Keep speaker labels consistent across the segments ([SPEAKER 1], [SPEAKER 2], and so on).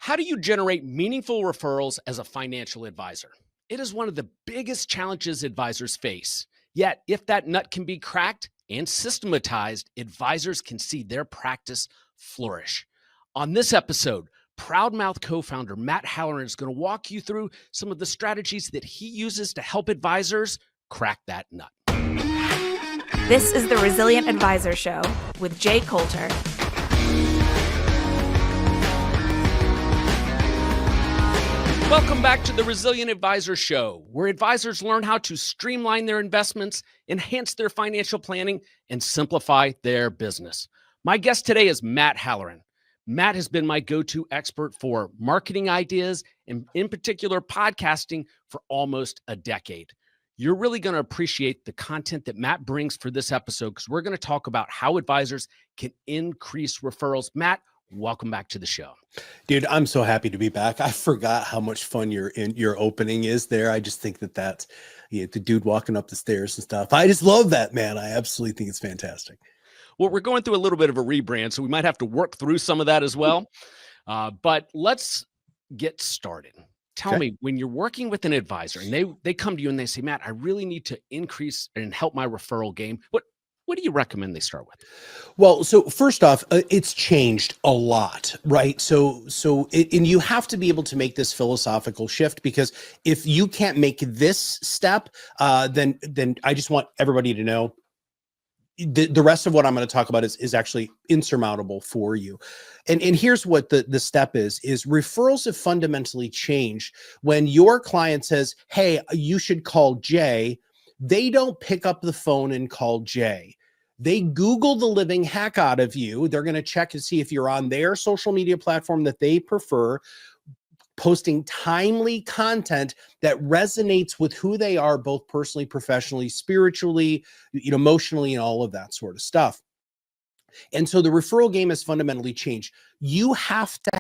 [SPEAKER 1] How do you generate meaningful referrals as a financial advisor? It is one of the biggest challenges advisors face. Yet, if that nut can be cracked and systematized, advisors can see their practice flourish. On this episode, Proudmouth co founder Matt Halleran is going to walk you through some of the strategies that he uses to help advisors crack that nut.
[SPEAKER 2] This is the Resilient Advisor Show with Jay Coulter.
[SPEAKER 1] Welcome back to the Resilient Advisor Show, where advisors learn how to streamline their investments, enhance their financial planning, and simplify their business. My guest today is Matt Halleran. Matt has been my go-to expert for marketing ideas and, in particular, podcasting for almost a decade. You're really going to appreciate the content that Matt brings for this episode because we're going to talk about how advisors can increase referrals. Matt, welcome back to the show.
[SPEAKER 3] Dude, I'm so happy to be back. I forgot how much fun your opening is there. I just think that's the dude walking up the stairs and stuff. I just love that, man. I absolutely think it's fantastic.
[SPEAKER 1] Well, we're going through a little bit of a rebrand, so we might have to work through some of that as well. But let's get started. Tell me, when you're working with an advisor and they come to you and they say, Matt, I really need to increase and help my referral game. What do you recommend they start with?
[SPEAKER 3] Well, so first off, it's changed a lot, right? And you have to be able to make this philosophical shift, because if you can't make this step, then I just want everybody to know the rest of what I'm going to talk about is actually insurmountable for you. And here's what the step is referrals have fundamentally changed. When your client says, hey, you should call Jay, they don't pick up the phone and call Jay. They Google the living heck out of you. They're going to check to see if you're on their social media platform that they prefer, posting timely content that resonates with who they are, both personally, professionally, spiritually, emotionally, and all of that sort of stuff. And so the referral game has fundamentally changed. You have to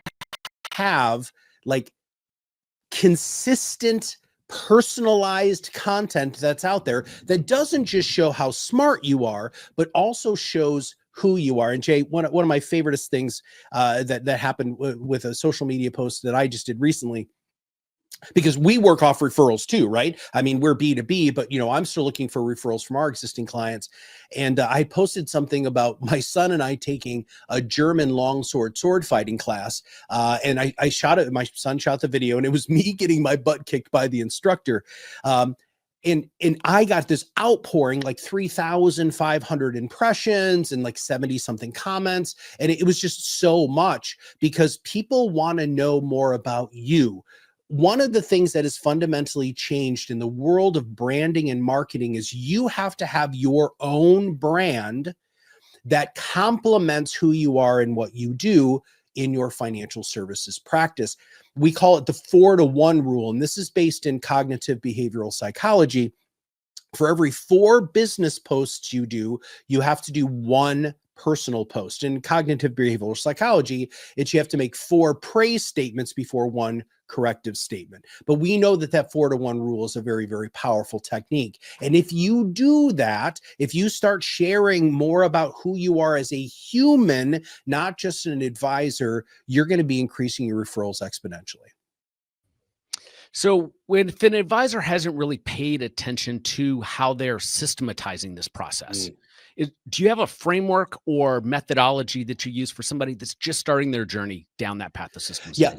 [SPEAKER 3] have like consistent, personalized content that's out there that doesn't just show how smart you are, but also shows who you are. And Jay, one of my favoriteest things that happened with a social media post that I just did recently, because we work off referrals too, right? I mean, we're B2B, but I'm still looking for referrals from our existing clients. And I posted something about my son and I taking a German longsword sword fighting class. And I shot it. My son shot the video, and it was me getting my butt kicked by the instructor. And I got this outpouring, like 3,500 impressions and like 70 something comments. And it was just so much because people want to know more about you. One of the things that has fundamentally changed in the world of branding and marketing is you have to have your own brand that complements who you are and what you do in your financial services practice. We call it the 4-to-1 rule, and this is based in cognitive behavioral psychology. For every 4 business posts you do, you have to do 1 personal post. In cognitive behavioral psychology, you have to make 4 praise statements before 1 corrective statement. But we know that 4-to-1 rule is a very, very powerful technique. And if you do that, if you start sharing more about who you are as a human, not just an advisor, you're going to be increasing your referrals exponentially.
[SPEAKER 1] So if an advisor hasn't really paid attention to how they're systematizing this process, do you have a framework or methodology that you use for somebody that's just starting their journey down that path of systems?
[SPEAKER 3] Yeah,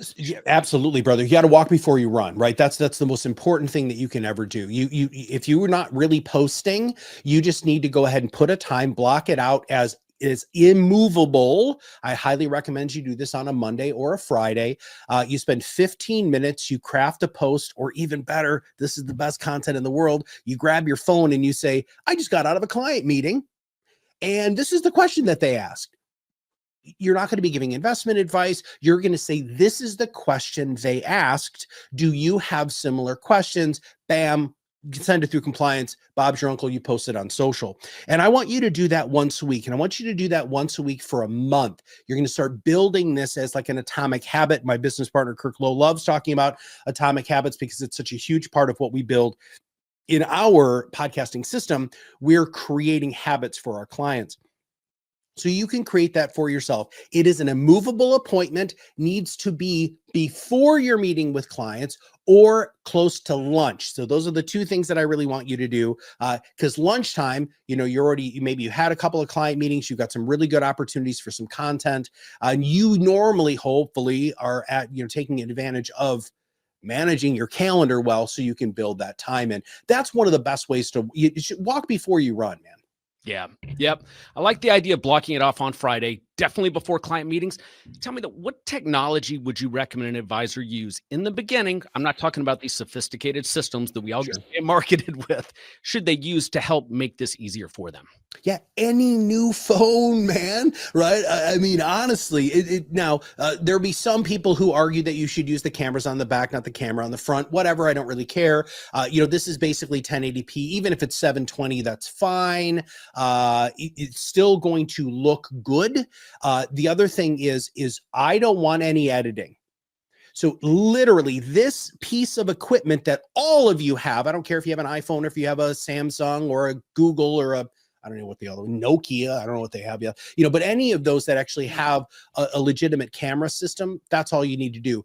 [SPEAKER 3] absolutely, brother. You got to walk before you run, right? That's the most important thing that you can ever do. If you're not really posting, you just need to go ahead and put a time, block it out as is immovable. I highly recommend you do this on a Monday or a Friday. You spend 15 minutes, you craft a post, or even better, this is the best content in the world. You grab your phone and you say, I just got out of a client meeting, and this is the question that they asked. You're not going to be giving investment advice. You're going to say, this is the question they asked. Do you have similar questions? Bam. You can send it through compliance. Bob's your uncle. You post it on social. And I want you to do that once a week. And I want you to do that once a week for a month. You're going to start building this as like an atomic habit. My business partner, Kirk Lowe, loves talking about atomic habits because it's such a huge part of what we build in our podcasting system. We're creating habits for our clients. So you can create that for yourself. It is an immovable appointment, needs to be before your meeting with clients or close to lunch. So those are the two things that I really want you to do. Because lunchtime, maybe you had a couple of client meetings, you've got some really good opportunities for some content, and you normally, hopefully, are taking advantage of managing your calendar well so you can build that time in. That's one of the best ways you should walk before you run, man.
[SPEAKER 1] Yeah. Yep. I like the idea of blocking it off on Friday, definitely before client meetings. Tell me what technology would you recommend an advisor use in the beginning? I'm not talking about these sophisticated systems that we all get marketed with. Should they use to help make this easier for them?
[SPEAKER 3] Yeah, any new phone, man, right? I mean, honestly, now there'll be some people who argue that you should use the cameras on the back, not the camera on the front, whatever. I don't really care. This is basically 1080p. Even if it's 720, that's fine. It's still going to look good. The other thing is I don't want any editing. So literally this piece of equipment that all of you have, I don't care if you have an iPhone or if you have a Samsung or a Google or I don't know what the other one, Nokia, I don't know what they have yet, but any of those that actually have a legitimate camera system, that's all you need to do.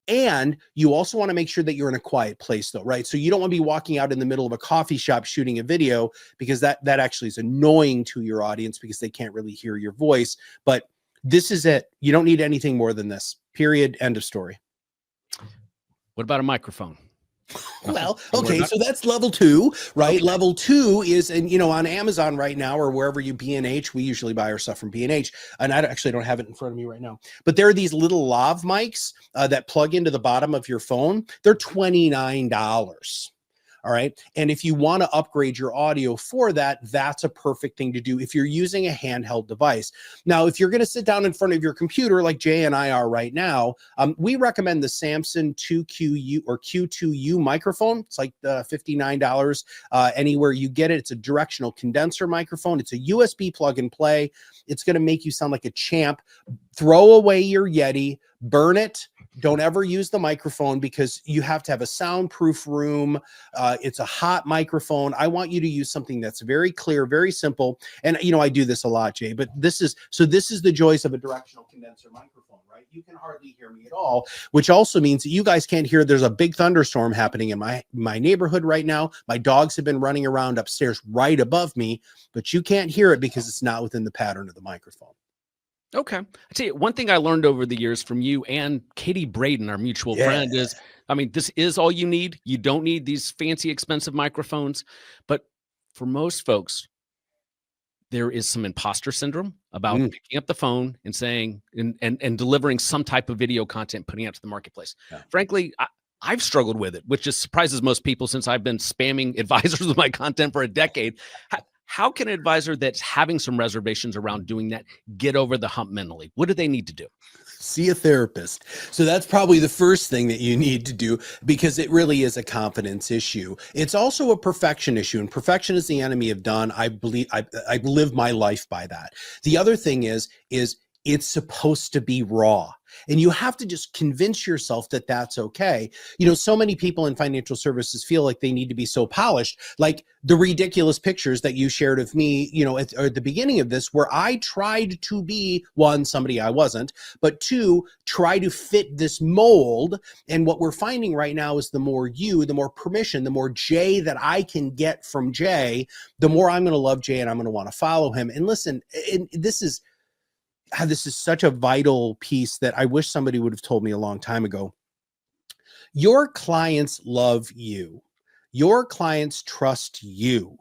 [SPEAKER 3] And you also want to make sure that you're in a quiet place though, right? So you don't want to be walking out in the middle of a coffee shop shooting a video, because that actually is annoying to your audience because they can't really hear your voice. But this is it. You don't need anything more than this, period, end of story.
[SPEAKER 1] What about a microphone?
[SPEAKER 3] Well, okay, so that's level 2, right? Okay. Level 2 is, and on Amazon right now, or wherever you B&H, we usually buy our stuff from B&H, and I actually don't have it in front of me right now, but there are these little lav mics that plug into the bottom of your phone. They're $29. All right. And if you want to upgrade your audio for that, that's a perfect thing to do if you're using a handheld device. Now, if you're going to sit down in front of your computer like Jay and I are right now, we recommend the Samson 2QU or Q2U microphone. It's like $59 anywhere you get it. It's a directional condenser microphone. It's a USB plug and play. It's going to make you sound like a champ. Throw away your Yeti, burn it. Don't ever use the microphone because you have to have a soundproof room. It's a hot microphone. I want you to use something that's very clear, very simple. And, I do this a lot, Jay, but this is the joys of a directional condenser microphone, right? You can hardly hear me at all, which also means that you guys can't hear. There's a big thunderstorm happening in my neighborhood right now. My dogs have been running around upstairs right above me, but you can't hear it because it's not within the pattern of the microphone.
[SPEAKER 1] Okay. I tell you, one thing I learned over the years from you and Katie Braden, our mutual friend, is, this is all you need. You don't need these fancy, expensive microphones. But for most folks, there is some imposter syndrome about picking up the phone and saying, and delivering some type of video content, putting it out to the marketplace. Yeah. Frankly, I've struggled with it, which just surprises most people since I've been spamming advisors with my content for a decade. How can an advisor that's having some reservations around doing that get over the hump mentally? What do they need to do?
[SPEAKER 3] See a therapist. So that's probably the first thing that you need to do, because it really is a confidence issue. It's also a perfection issue, and perfection is the enemy of done. I believe I live my life by that. The other thing is it's supposed to be raw. And you have to just convince yourself that that's okay. So many people in financial services feel like they need to be so polished, like the ridiculous pictures that you shared of me, at the beginning of this, where I tried to be, one, somebody I wasn't, but two, try to fit this mold. And what we're finding right now is the more the more permission, the more Jay that I can get from Jay, the more I'm going to love Jay and I'm going to want to follow him. And listen, this is such a vital piece that I wish somebody would have told me a long time ago. Your clients love you. Your clients trust you.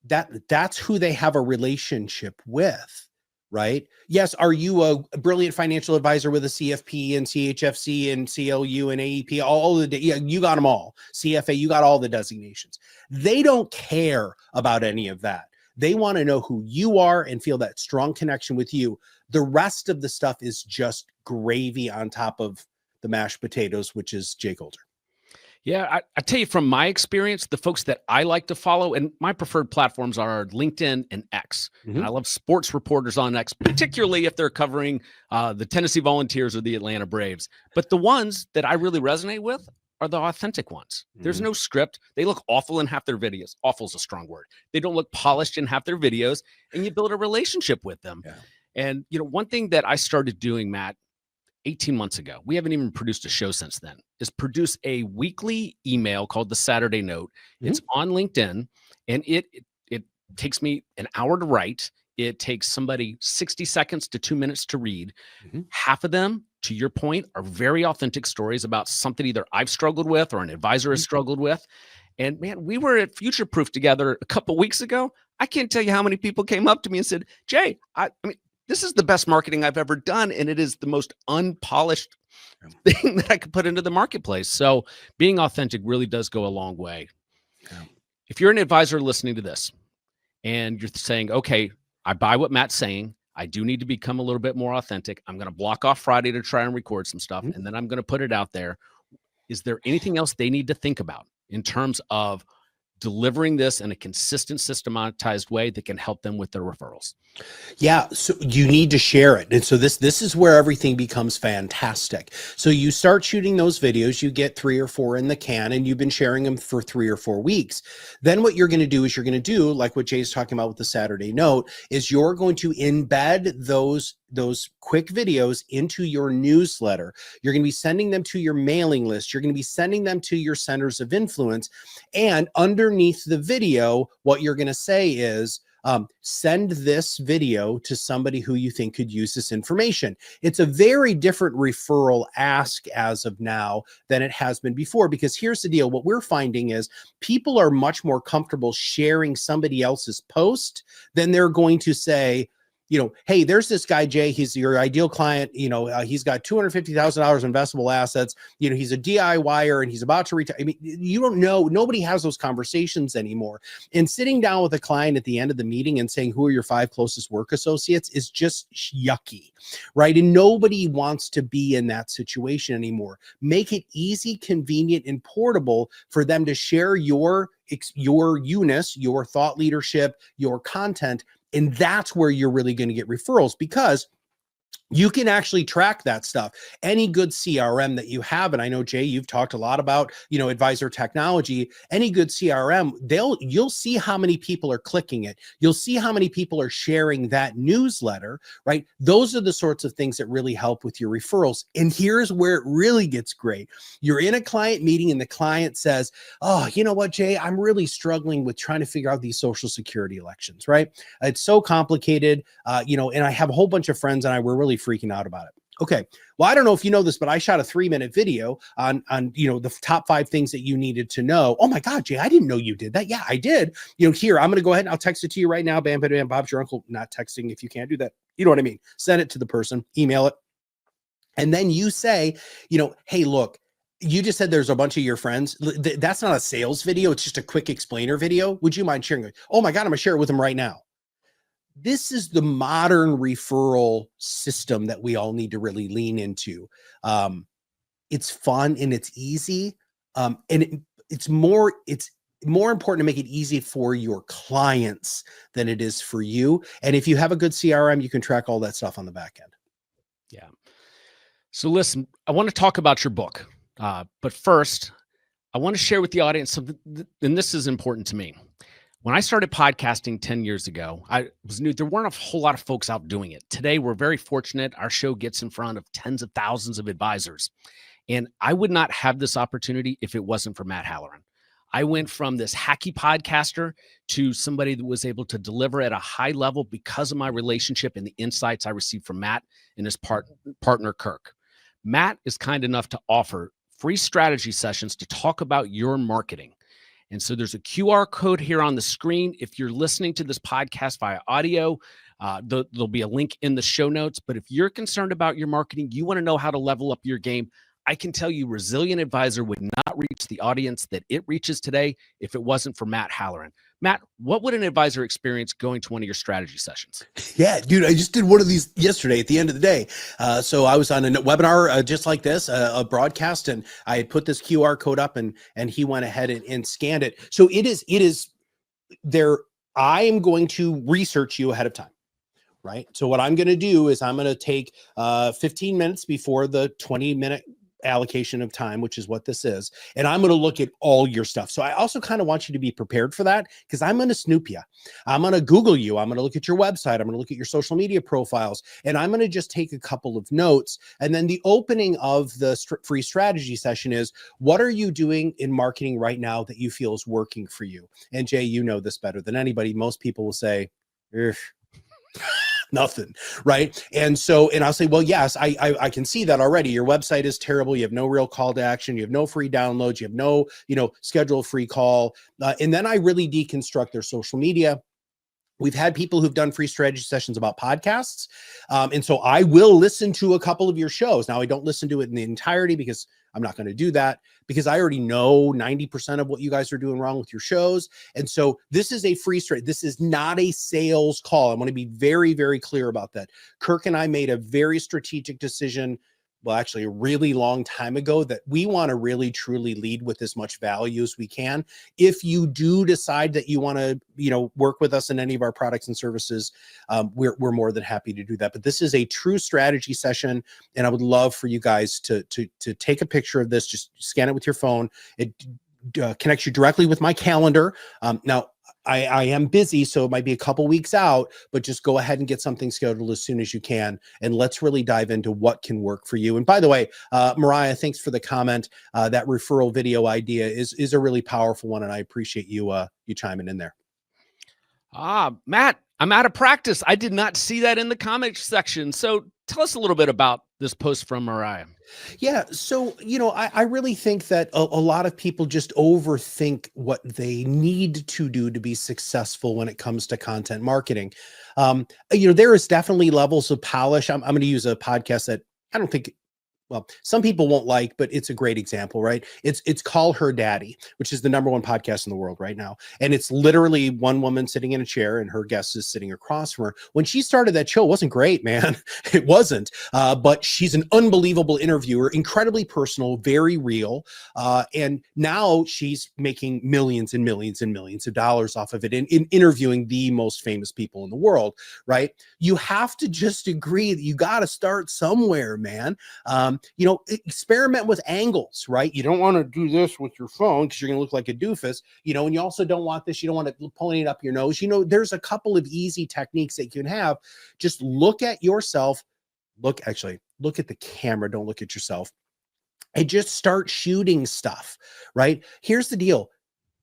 [SPEAKER 3] That's who they have a relationship with, right? Yes. Are you a brilliant financial advisor with a CFP and CHFC and CLU and AEP? You got them all. CFA, you got all the designations. They don't care about any of that. They want to know who you are and feel that strong connection with you. The rest of the stuff is just gravy on top of the mashed potatoes, which is Jay Coulter.
[SPEAKER 1] Yeah, I tell you from my experience, the folks that I like to follow, and my preferred platforms are LinkedIn and X. Mm-hmm. And I love sports reporters on X, particularly if they're covering the Tennessee Volunteers or the Atlanta Braves. But the ones that I really resonate with are the authentic ones. There's no script. They look awful in half their videos. Awful is a strong word. They don't look polished in half their videos, and you build a relationship with them. Yeah. And, one thing that I started doing, Matt, 18 months ago, we haven't even produced a show since then, is produce a weekly email called the Saturday Note. It's on LinkedIn, and it takes me an hour to write. It takes somebody 60 seconds to 2 minutes to read. Half of them, to your point, are very authentic stories about something either I've struggled with or an advisor has struggled with. And man, we were at Future Proof together a couple weeks ago. I can't tell you how many people came up to me and said, Jay, I mean, this is the best marketing I've ever done, and it is the most unpolished thing that I could put into the marketplace. So being authentic really does go a long way. Yeah. If you're an advisor listening to this and you're saying, okay, I buy what Matt's saying, I do need to become a little bit more authentic. I'm going to block off Friday to try and record some stuff, and then I'm going to put it out there. Is there anything else they need to think about in terms of delivering this in a consistent, systematized way that can help them with their referrals?
[SPEAKER 3] Yeah, so you need to share it. And so this is where everything becomes fantastic. So you start shooting those videos, you get 3 or 4 in the can, and you've been sharing them for 3 or 4 weeks. Then what you're going to do is you're going to do, like what Jay's talking about with the Saturday Note, is you're going to embed those quick videos into your newsletter. You're going to be sending them to your mailing list. You're going to be sending them to your centers of influence. And underneath the video, what you're going to say is, send this video to somebody who you think could use this information. It's a very different referral ask as of now than it has been before, because here's the deal. What we're finding is people are much more comfortable sharing somebody else's post than they're going to say, hey, there's this guy, Jay, he's your ideal client. He's got $250,000 investable assets. He's a DIYer and he's about to retire. I mean, you don't know. Nobody has those conversations anymore. And sitting down with a client at the end of the meeting and saying, who are your 5 closest work associates is just yucky, right? And nobody wants to be in that situation anymore. Make it easy, convenient, and portable for them to share your Eunice, your thought leadership, your content. And that's where you're really going to get referrals, because you can actually track that stuff. Any good CRM that you have, and I know, Jay, you've talked a lot about, advisor technology. Any good CRM, you'll see how many people are clicking it. You'll see how many people are sharing that newsletter, right? Those are the sorts of things that really help with your referrals. And here's where it really gets great. You're in a client meeting and the client says, oh, you know what, Jay, I'm really struggling with trying to figure out these Social Security elections, right? It's so complicated, and I have a whole bunch of friends and we're really freaking out about it. Okay. Well, I don't know if you know this, but I shot a 3-minute video on the top 5 things that you needed to know. Oh my God, Jay, I didn't know you did that. Yeah, I did. Here, I'm going to go ahead and I'll text it to you right now. Bam, bam, bam. Bob's your uncle. Not texting if you can't do that. You know what I mean? Send it to the person, email it. And then you say, hey, look, you just said there's a bunch of your friends. That's not a sales video. It's just a quick explainer video. Would you mind sharing it? Oh my God, I'm going to share it with them right now. This is the modern referral system that we all need to really lean into. It's fun and it's easy. And it's more important to make it easy for your clients than it is for you. And if you have a good CRM, you can track all that stuff on the back end.
[SPEAKER 1] Yeah. So listen, I want to talk about your book. But first, I want to share with the audience something, and this is important to me. When I started podcasting 10 years ago, I was new. There weren't a whole lot of folks out doing it. Today, we're very fortunate. Our show gets in front of tens of thousands of advisors. And I would not have this opportunity if it wasn't for Matt Halleran. I went from this hacky podcaster to somebody that was able to deliver at a high level because of my relationship and the insights I received from Matt and his partner, Kirk. Matt is kind enough to offer free strategy sessions to talk about your marketing. And so there's a QR code here on the screen. If you're listening to this podcast via audio, there'll be a link in the show notes. But if you're concerned about your marketing, you want to know how to level up your game, I can tell you Resilient Advisor would not reach the audience that it reaches today if it wasn't for Matt Halleran. Matt, what would an advisor experience going to one of your strategy sessions?
[SPEAKER 3] Yeah, dude, I just did one of these yesterday at the end of the day. So I was on a webinar just like this, a broadcast, and I had put this QR code up and he went ahead and scanned it. So it is there. I am going to research you ahead of time. Right. So what I'm going to do is I'm going to take 15 minutes before the 20-minute allocation of time, which is what this is. And I'm going to look at all your stuff. So I also kind of want you to be prepared for that, because I'm going to snoop you. I'm going to Google you. I'm going to look at your website. I'm going to look at your social media profiles, and I'm going to just take a couple of notes. And then the opening of the free strategy session is, what are you doing in marketing right now that you feel is working for you? And Jay, you know this better than anybody. Most people will say, nothing, right? And I'll say, well, yes, I can see that already. Your website is terrible. You have no real call to action. You have no free downloads. You have no, schedule a free call. And then I really deconstruct their social media. We've had people who've done free strategy sessions about podcasts. And so I will listen to a couple of your shows. Now, I don't listen to it in the entirety, because I'm not going to do that, because I already know 90% of what you guys are doing wrong with your shows. And so this is a free strategy. This is not a sales call. I want to be very, very clear about that. Kirk and I made a very strategic decision, well, actually a really long time ago, that we want to really truly lead with as much value as we can. If you do decide that you want to, work with us in any of our products and services, we're more than happy to do that. But this is a true strategy session, and I would love for you guys to take a picture of this. Just scan it with your phone. It connects you directly with my calendar. Now, I am busy, so it might be a couple weeks out, but just go ahead and get something scheduled as soon as you can. And let's really dive into what can work for you. And by the way, Mariah, thanks for the comment. That referral video idea is a really powerful one, and I appreciate you chiming in there.
[SPEAKER 1] Matt, I'm out of practice. I did not see that in the comments section. So tell us a little bit about this post from Mariah.
[SPEAKER 3] Yeah. So, I really think that a lot of people just overthink what they need to do to be successful when it comes to content marketing. There is definitely levels of polish. I'm going to use a podcast that I don't think, well, some people won't like, but it's a great example, right? It's Call Her Daddy, which is the #1 podcast in the world right now. And it's literally one woman sitting in a chair, and her guest is sitting across from her. When she started that show, it wasn't great, man. It wasn't. But she's an unbelievable interviewer, incredibly personal, very real. And now she's making millions and millions and millions of dollars off of it in interviewing the most famous people in the world, right? You have to just agree that you got to start somewhere, man. Experiment with angles, right? You don't want to do this with your phone because you're going to look like a doofus, and you also don't want this. You don't want it pulling it up your nose. There's a couple of easy techniques that you can have. Just look at yourself. Look at the camera. Don't look at yourself. And just start shooting stuff, right? Here's the deal.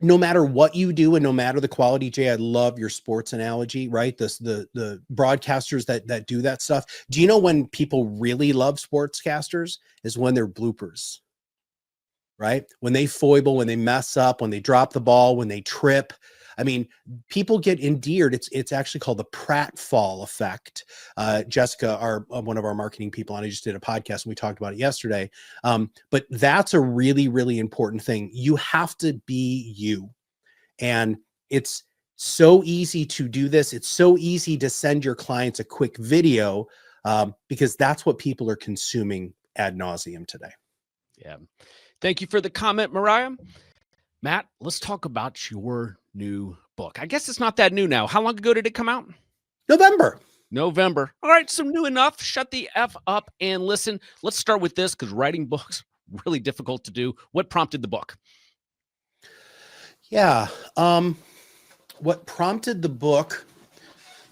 [SPEAKER 3] No matter what you do and no matter the quality, Jay, I love your sports analogy, right? The broadcasters that do that stuff. Do you know when people really love sportscasters is when they're bloopers, right? When they foible, when they mess up, when they drop the ball, when they trip. I mean, people get endeared. It's actually called the pratfall effect. Jessica, one of our marketing people, and I just did a podcast and we talked about it yesterday. But that's a really, really important thing. You have to be you. And it's so easy to do this. It's so easy to send your clients a quick video because that's what people are consuming ad nauseum today.
[SPEAKER 1] Yeah. Thank you for the comment, Mariah. Matt, let's talk about your new book. I guess it's not that new now. How long ago did it come out?
[SPEAKER 3] November.
[SPEAKER 1] All right, so new enough. Shut the F up and listen. Let's start with this, because writing books, really difficult to do. What prompted the book?
[SPEAKER 3] Yeah. What prompted the book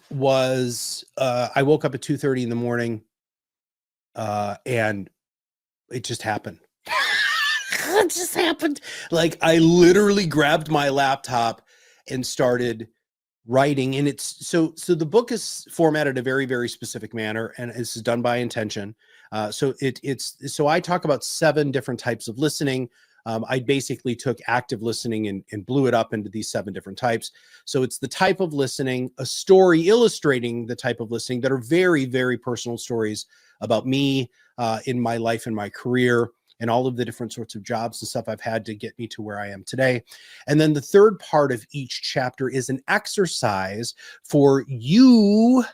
[SPEAKER 3] was I woke up at 2:30 in the morning and it just happened. It just happened. Like, I literally grabbed my laptop and started writing. And it's so the book is formatted a very, very specific manner, and this is done by intention. So I talk about 7 different types of listening. I basically took active listening and blew it up into these 7 different types. So it's the type of listening, a story illustrating the type of listening that are very, very personal stories about me in my life and my career, and all of the different sorts of jobs and stuff I've had to get me to where I am today. And then the third part of each chapter is an exercise for you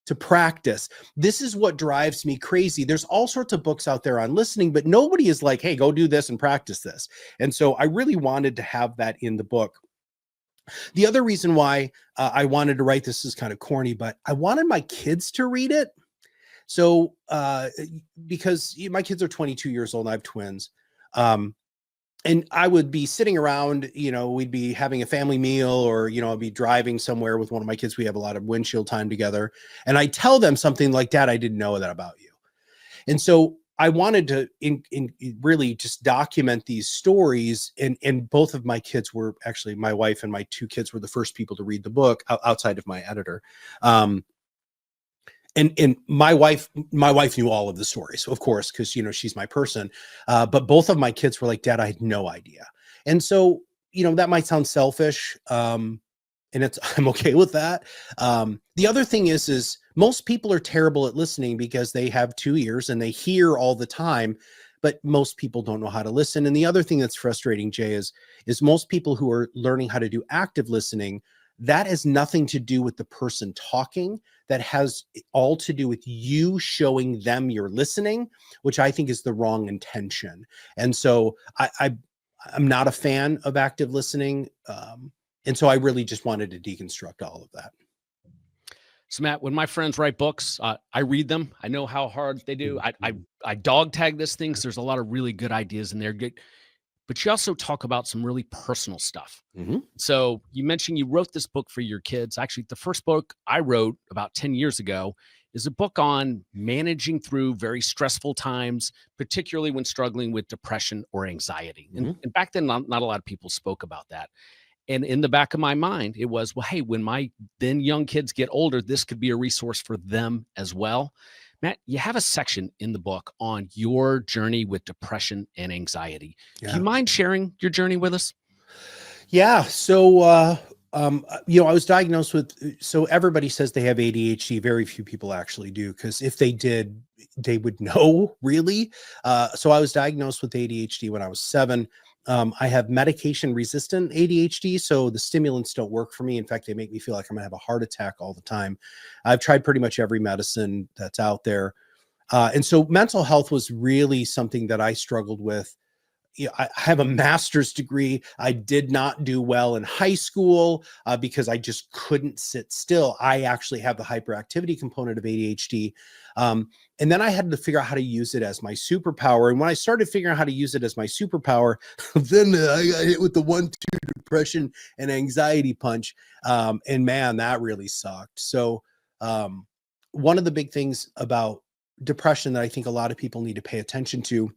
[SPEAKER 3] to practice. This is what drives me crazy. There's all sorts of books out there on listening, but nobody is like, hey, go do this and practice this. And so I really wanted to have that in the book. The other reason why I wanted to write this is kind of corny, but I wanted my kids to read it. So, because my kids are 22 years old and I have twins, and I would be sitting around, we'd be having a family meal, or, I'd be driving somewhere with one of my kids. We have a lot of windshield time together. And I tell them something like, Dad, I didn't know that about you. And so I wanted to really just document these stories. And both of my kids were actually, my wife and my two kids were the first people to read the book outside of my editor. And my wife knew all of the stories, of course, because she's my person. But both of my kids were like, Dad, I had no idea. And so, that might sound selfish. And I'm okay with that. The other thing is most people are terrible at listening because they have 2 ears and they hear all the time, but most people don't know how to listen. And the other thing that's frustrating, Jay, is most people who are learning how to do active listening, that has nothing to do with the person talking. That has all to do with you showing them you're listening, which I think is the wrong intention. And so I'm not a fan of active listening. And so I really just wanted to deconstruct all of that.
[SPEAKER 1] So Matt, when my friends write books, I read them. I know how hard they do. I dog tag this thing because there's a lot of really good ideas in there. But you also talk about some really personal stuff.
[SPEAKER 3] Mm-hmm.
[SPEAKER 1] So you mentioned you wrote this book for your kids. Actually, the first book I wrote about 10 years ago is a book on managing through very stressful times, particularly when struggling with depression or anxiety.
[SPEAKER 3] Mm-hmm.
[SPEAKER 1] And back then, not a lot of people spoke about that. And in the back of my mind, it was, well, hey, when my then young kids get older, this could be a resource for them as well. Matt, you have a section in the book on your journey with depression and anxiety.
[SPEAKER 3] Yeah.
[SPEAKER 1] Do you mind sharing your journey with us?
[SPEAKER 3] Yeah. So, I was diagnosed with, so everybody says they have ADHD. Very few people actually do, because if they did, they would know, really. So I was diagnosed with ADHD when I was 7. I have medication resistant ADHD. So the stimulants don't work for me. In fact, they make me feel like I'm gonna have a heart attack all the time. I've tried pretty much every medicine that's out there. And so mental health was really something that I struggled with. I have a master's degree. I did not do well in high school because I just couldn't sit still. I actually have the hyperactivity component of ADHD. And then I had to figure out how to use it as my superpower. And when I started figuring out how to use it as my superpower, then I got hit with the 1-2 depression and anxiety punch. And man, that really sucked. So one of the big things about depression that I think a lot of people need to pay attention to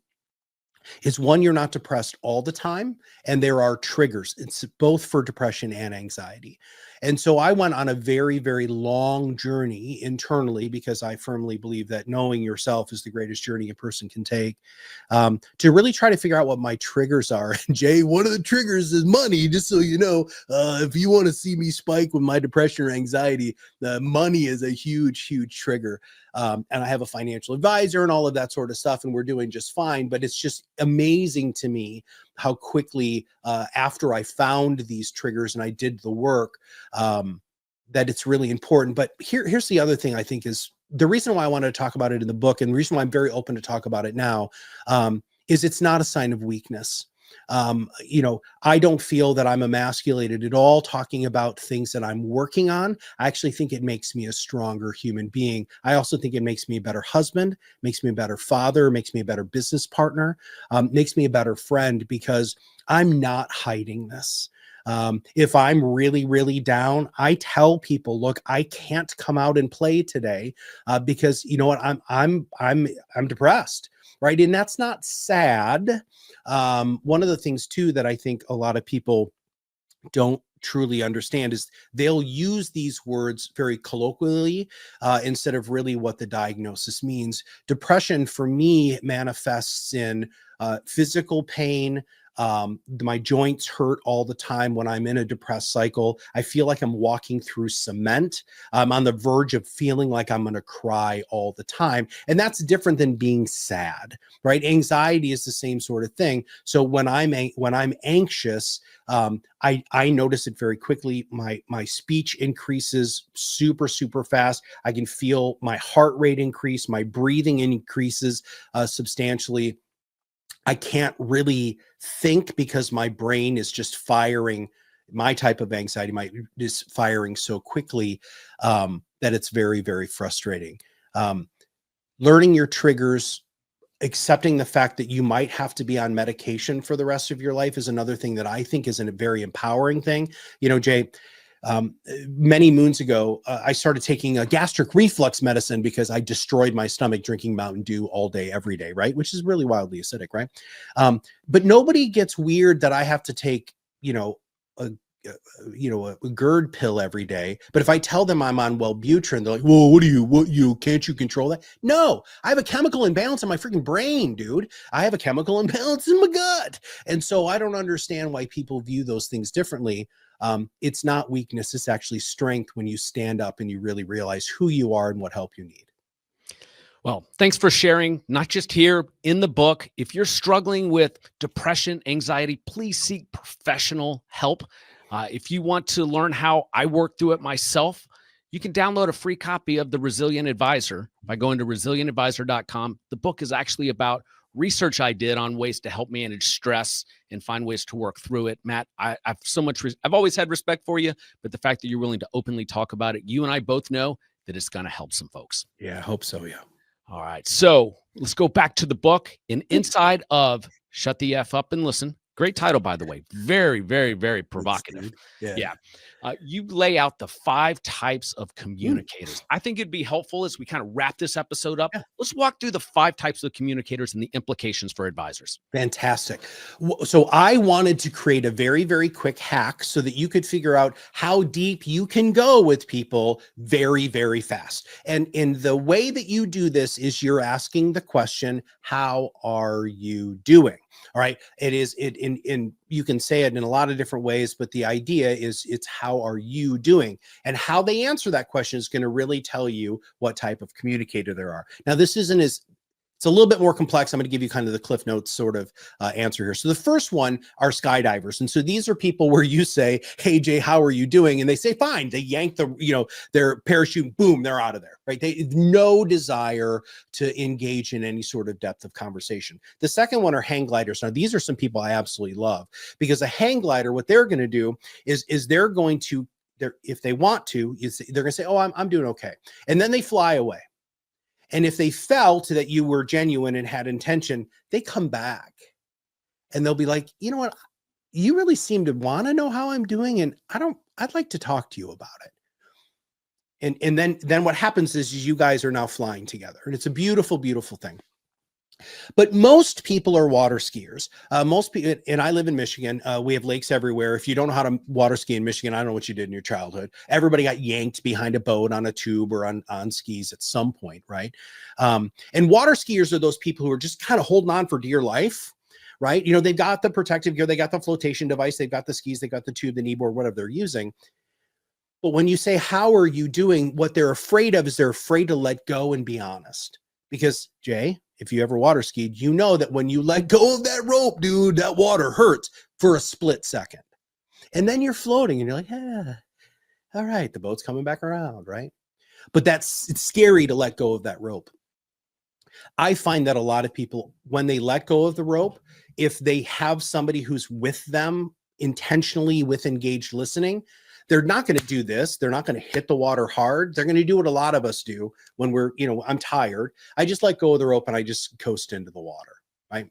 [SPEAKER 3] is, one, you're not depressed all the time, and there are triggers. It's both for depression and anxiety. And so I went on a very, very long journey internally, because I firmly believe that knowing yourself is the greatest journey a person can take, to really try to figure out what my triggers are. And Jay, one of the triggers is money. Just so you know, if you want to see me spike with my depression or anxiety, money is a huge, huge trigger. And I have a financial advisor and all of that sort of stuff, and we're doing just fine. But it's just amazing to me how quickly, after I found these triggers and I did the work, that it's really important. But here's the other thing I think is the reason why I wanted to talk about it in the book, and the reason why I'm very open to talk about it now, is it's not a sign of weakness. I don't feel that I'm emasculated at all talking about things that I'm working on. I actually think it makes me a stronger human being. I also think it makes me a better husband, makes me a better father, makes me a better business partner, makes me a better friend, because I'm not hiding this. If I'm really, really down, I tell people, look, I can't come out and play today because you know what, I'm depressed. Right. And that's not sad. One of the things too that I think a lot of people don't truly understand is they'll use these words very colloquially instead of really what the diagnosis means. Depression for me manifests in physical pain. My joints hurt all the time when I'm in a depressed cycle. I feel like I'm walking through cement. I'm on the verge of feeling like I'm going to cry all the time. And that's different than being sad, right? Anxiety is the same sort of thing. So when I'm anxious, I notice it very quickly. My speech increases super, super fast. I can feel my heart rate increase. My breathing increases substantially. I can't really think because my brain is just firing. My type of anxiety is firing so quickly that it's very, very frustrating. learning your triggers, accepting the fact that you might have to be on medication for the rest of your life is another thing that I think is a very empowering thing. You know, Jay, many moons ago, I started taking a gastric reflux medicine because I destroyed my stomach drinking Mountain Dew all day, every day, right? Which is really wildly acidic, right? But nobody gets weird that I have to take, a a GERD pill every day. But if I tell them I'm on Wellbutrin, they're like, "Whoa, can't you control that?" No, I have a chemical imbalance in my freaking brain, dude. I have a chemical imbalance in my gut. And so I don't understand why people view those things differently. It's not weakness, it's actually strength when you stand up and you really realize who you are and what help you need.
[SPEAKER 1] Well, thanks for sharing, not just here in the book. If you're struggling with depression, anxiety, please seek professional help. If you want to learn how I work through it myself, you can download a free copy of The Resilient Advisor by going to resilientadvisor.com. The book is actually about research I did on ways to help manage stress and find ways to work through it. Matt, I've always had respect for you, but the fact that you're willing to openly talk about it, you and I both know that it's going to help some folks.
[SPEAKER 3] Yeah, I hope so. Yeah.
[SPEAKER 1] All right. So let's go back to the book. Inside of Shut the F Up and Listen. Great title, by the way. Very, very, very provocative. Yeah. You lay out the 5 types of communicators. I think it'd be helpful as we kind of wrap this episode up.
[SPEAKER 3] Yeah.
[SPEAKER 1] Let's walk through the 5 types of communicators and the implications for advisors.
[SPEAKER 3] Fantastic. So I wanted to create a very, very quick hack so that you could figure out how deep you can go with people very, very fast. And in the way that you do this is you're asking the question, how are you doing? All right. You can say it in a lot of different ways, but the idea is it's how are you doing? And how they answer that question is going to really tell you what type of communicator there are. Now, this isn't as it's a little bit more complex. I'm going to give you kind of the Cliff Notes sort of answer here. So the first one are skydivers. And so these are people where you say, "Hey, Jay, how are you doing?" And they say, "Fine." They yank their parachute, boom, they're out of there, right? They have no desire to engage in any sort of depth of conversation. The second one are hang gliders. Now, these are some people I absolutely love because a hang glider, what they're going to do is they're going to, if they want to, they're going to say, "Oh, I'm doing okay." And then they fly away. And if they felt that you were genuine and had intention, they come back and they'll be like, "You know what? You really seem to want to know how I'm doing. And I'd like to talk to you about it." And then what happens is you guys are now flying together. And it's a beautiful, beautiful thing. But most people are water skiers. Most people, and I live in Michigan. We have lakes everywhere. If you don't know how to water ski in Michigan, I don't know what you did in your childhood. Everybody got yanked behind a boat on a tube or on skis at some point, right? And water skiers are those people who are just kind of holding on for dear life, right? They've got the protective gear, they got the flotation device, they've got the skis, they've got the tube, the kneeboard, whatever they're using. But when you say, "How are you doing?" what they're afraid of is they're afraid to let go and be honest. Because, Jay, if you ever water skied, you know that when you let go of that rope, dude, that water hurts for a split second. And then you're floating and you're like, "Yeah, all right, the boat's coming back around," right? But it's scary to let go of that rope. I find that a lot of people, when they let go of the rope, if they have somebody who's with them intentionally with engaged listening, they're not going to do this. They're not going to hit the water hard. They're going to do what a lot of us do when we're, I'm tired. I just let go of the rope and I just coast into the water, right?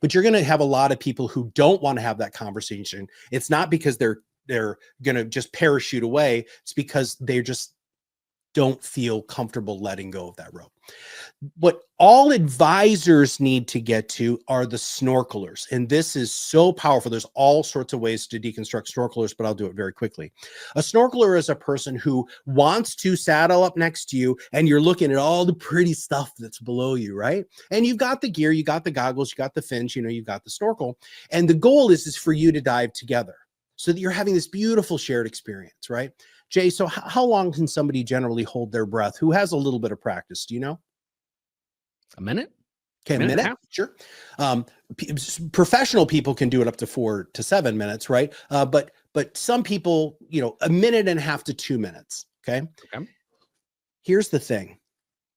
[SPEAKER 3] But you're going to have a lot of people who don't want to have that conversation. It's not because they're going to just parachute away. It's because they just don't feel comfortable letting go of that rope. What all advisors need to get to are the snorkelers. And this is so powerful. There's all sorts of ways to deconstruct snorkelers, but I'll do it very quickly. A snorkeler is a person who wants to saddle up next to you and you're looking at all the pretty stuff that's below you, right? And you've got the gear, you got the goggles, you got the fins, you've got the snorkel. And the goal is for you to dive together so that you're having this beautiful shared experience, right? Jay, so how long can somebody generally hold their breath who has a little bit of practice? Do you know?
[SPEAKER 1] A minute?
[SPEAKER 3] Okay, a minute? Sure. Professional people can do it up to 4 to 7 minutes, right? But some people, a minute and a half to 2 minutes. Okay. Here's the thing.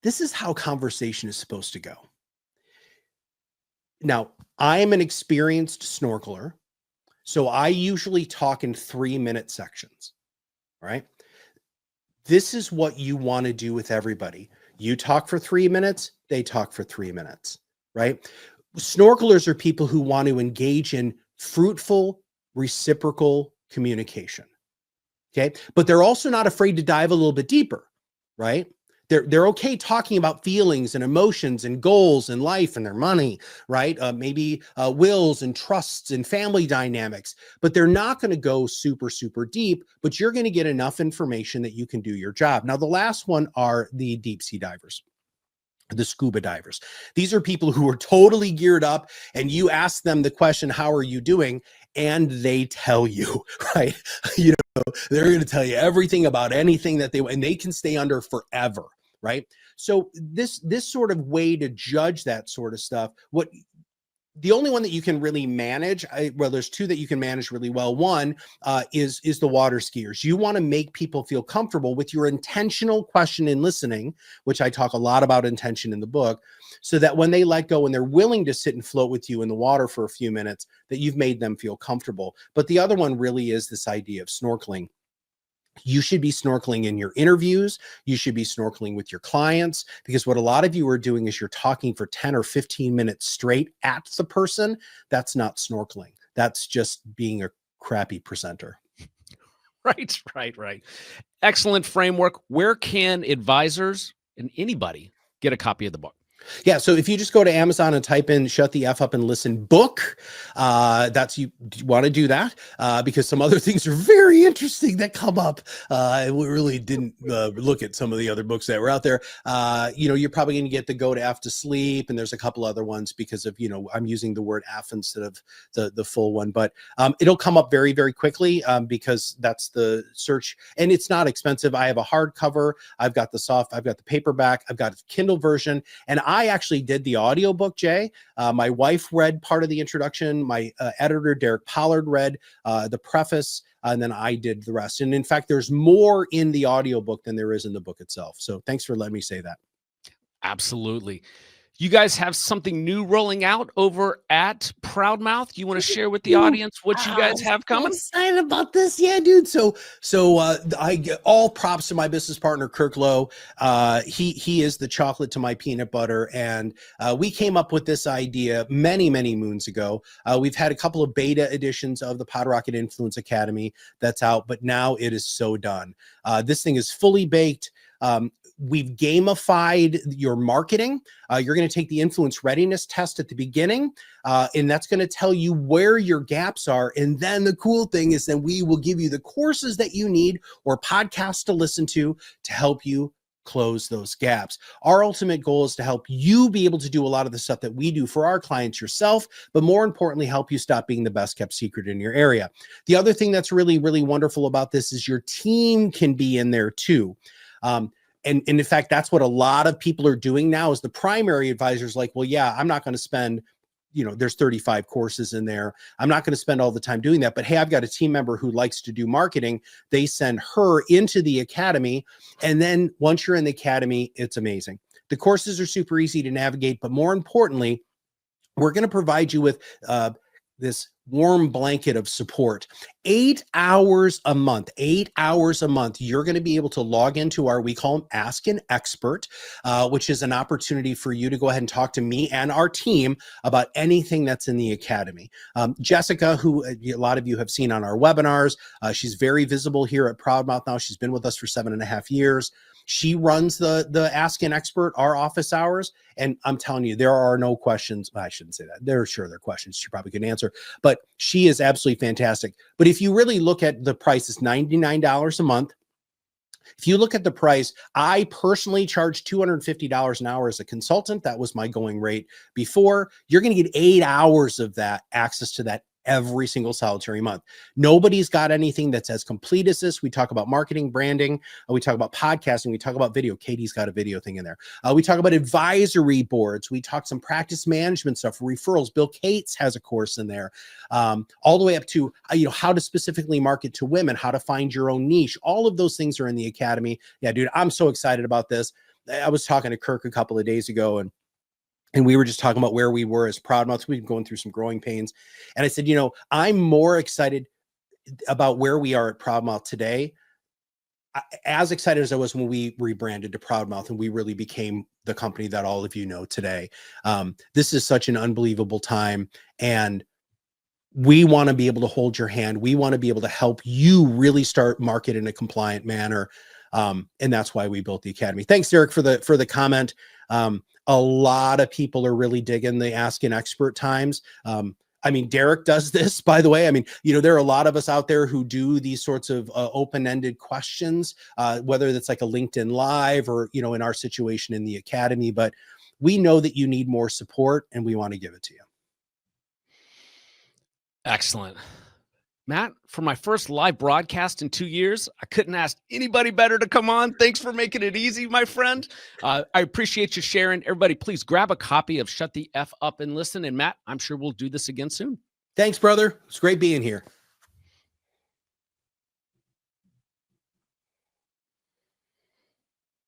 [SPEAKER 3] This is how conversation is supposed to go. Now, I am an experienced snorkeler, so I usually talk in 3-minute sections. Right? This is what you want to do with everybody. You talk for 3 minutes, they talk for 3 minutes, right? Snorkelers are people who want to engage in fruitful, reciprocal communication. Okay. But they're also not afraid to dive a little bit deeper, right? They're okay talking about feelings and emotions and goals and life and their money, right? Maybe wills and trusts and family dynamics, but they're not going to go super, super deep, but you're going to get enough information that you can do your job. Now, the last one are the deep sea divers, the scuba divers. These are people who are totally geared up, and you ask them the question, how are you doing? And they tell you, right? You know, they're going to tell you everything about anything that and they can stay under forever, right? So this sort of way to judge that sort of stuff, the only one that you can really manage, well, there's two that you can manage really well. One is the water skiers. You want to make people feel comfortable with your intentional question and listening, which I talk a lot about intention in the book, so that when they let go and they're willing to sit and float with you in the water for a few minutes, that you've made them feel comfortable. But the other one really is this idea of snorkeling. You should be snorkeling in your interviews. You should be snorkeling with your clients, because what a lot of you are doing is you're talking for 10 or 15 minutes straight at the person. That's not snorkeling. That's just being a crappy presenter.
[SPEAKER 1] Right. Excellent framework. Where can advisors and anybody get a copy of the book?
[SPEAKER 3] Yeah. So if you just go to Amazon and type in "Shut the F Up and Listen" book, you want to do that because some other things are very interesting that come up. And we really didn't look at some of the other books that were out there. You're probably going to get the "Go to F to Sleep," and there's a couple other ones because of, I'm using the word F instead of the full one, but it'll come up very, very quickly because that's the search, and it's not expensive. I have a hardcover. I've got the paperback. I've got a Kindle version, and I actually did the audiobook, Jay. My wife read part of the introduction. My editor, Derek Pollard, read the preface, and then I did the rest. And in fact, there's more in the audiobook than there is in the book itself. So thanks for letting me say that.
[SPEAKER 1] Absolutely. You guys have something new rolling out over at Proudmouth. You want to share with the audience what you guys have coming?
[SPEAKER 3] I'm excited about this. Yeah, dude. So I get all props to my business partner, Kirk Lowe. He is the chocolate to my peanut butter. And we came up with this idea many, many moons ago. We've had a couple of beta editions of the Pod Rocket Influence Academy that's out, but now it is so done. This thing is fully baked. We've gamified your marketing. You're going to take the influence readiness test at the beginning, and that's going to tell you where your gaps are. And then the cool thing is then we will give you the courses that you need or podcasts to listen to help you close those gaps. Our ultimate goal is to help you be able to do a lot of the stuff that we do for our clients yourself, but more importantly, help you stop being the best kept secret in your area. The other thing that's really, really wonderful about this is your team can be in there too. And in fact, that's what a lot of people are doing now is the primary advisor's like, well, yeah, I'm not going to spend, there's 35 courses in there. I'm not going to spend all the time doing that. But hey, I've got a team member who likes to do marketing. They send her into the academy. And then once you're in the academy, it's amazing. The courses are super easy to navigate. But more importantly, we're going to provide you with this warm blanket of support. 8 hours a month, you're going to be able to log into we call them Ask an Expert, which is an opportunity for you to go ahead and talk to me and our team about anything that's in the academy. Jessica, who a lot of you have seen on our webinars, she's very visible here at Proudmouth now. She's been with us for 7.5 years. She runs the Ask an Expert, our office hours. And I'm telling you, there are no questions. I shouldn't say that. There are questions she probably couldn't answer, but she is absolutely fantastic. But if you really look at the price, it's $99 a month. If you look at the price, I personally charge $250 an hour as a consultant. That was my going rate before. You're going to get 8 hours of that, access to that every single solitary month. Nobody's got anything that's as complete as this. We talk about marketing, branding. We talk about podcasting. We talk about video. Katie's got a video thing in there. We talk about advisory boards. We talk some practice management stuff, referrals. Bill Cates has a course in there, all the way up to how to specifically market to women, how to find your own niche. All of those things are in the academy. Yeah, dude, I'm so excited about this. I was talking to Kirk a couple of days ago, and we were just talking about where we were as Proudmouth. We've been going through some growing pains. And I said, I'm more excited about where we are at Proudmouth today as excited as I was when we rebranded to Proudmouth and we really became the company that all of you know today. This is such an unbelievable time, and we want to be able to hold your hand. We want to be able to help you really start market in a compliant manner. And that's why we built the Academy. Thanks, Derek, for the comment. A lot of people are really digging the Ask an Expert times. I mean, Derek does this, by the way. I mean, there are a lot of us out there who do these sorts of open-ended questions, whether that's like a LinkedIn Live or, in our situation in the Academy, but we know that you need more support and we want to give it to you.
[SPEAKER 1] Excellent. Matt, for my first live broadcast in 2 years, I couldn't ask anybody better to come on. Thanks for making it easy, my friend. I appreciate you sharing. Everybody, please grab a copy of Shut the F Up and Listen. And Matt, I'm sure we'll do this again soon.
[SPEAKER 3] Thanks, brother. It's great being here.